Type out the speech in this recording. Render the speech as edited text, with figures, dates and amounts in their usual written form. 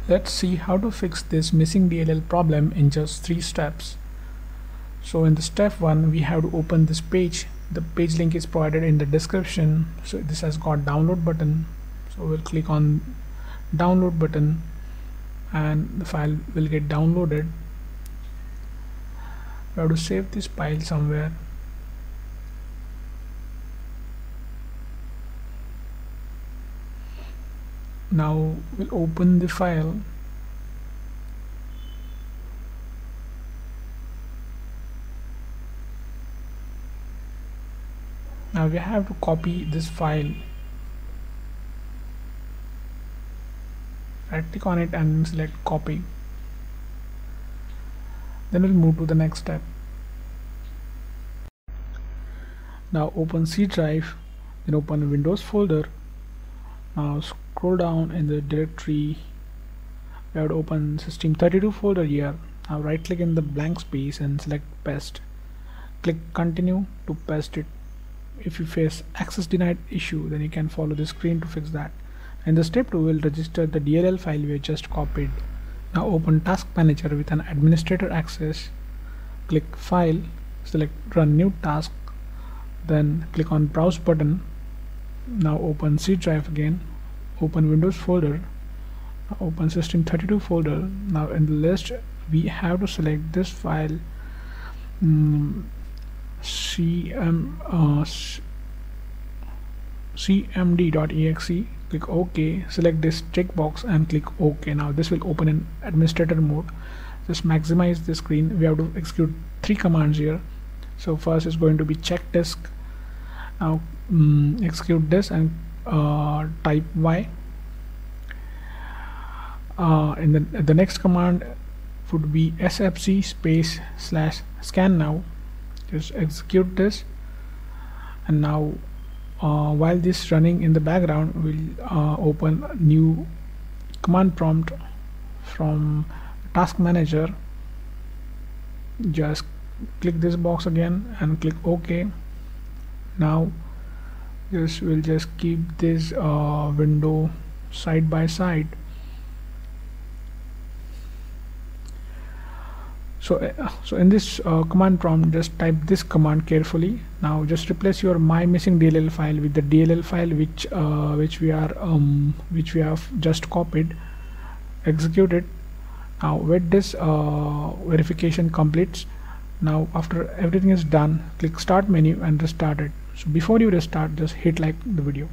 Let's see how to fix this missing DLL problem in just 3 steps. So in the step 1, we have to open this page. The page link is provided in the description. So this has got download button. So we'll click on download button and the file will get downloaded. We have to save this file somewhere. Now we'll open the file. Now we have to copy this file. Right click on it and select copy. Then we'll move to the next step. Now open C drive, then open Windows folder. Now scroll down in the directory. We have to open System32 folder here. Now right click in the blank space and select paste. Click continue to paste it. If you face access denied issue, then you can follow the screen to fix that. In the step 2, we'll register the DLL file we just copied. Now open task manager with an administrator access. Click file, select run new task, then click on browse button. Now open C drive again, open Windows folder, open System32 folder. Now in the list we have to select this file, cmd.exe. Click OK, select this checkbox and click OK. Now this will open in administrator mode. Just maximize the screen. We have to execute 3 commands here. So first is going to be check disk. Now execute this and type Y. In the next command would be sfc space / scan now. Just execute this, and now while this running in the background, we'll open new command prompt from task manager. Just click this box again and click OK. Now we'll just keep this window side by side. So in this command prompt, just type this command carefully. Now just replace your my missing DLL file with the DLL file which we have just copied. Execute it. Now wait this verification completes. Now after everything is done, click start menu and restart it. So before you restart, just hit like the video.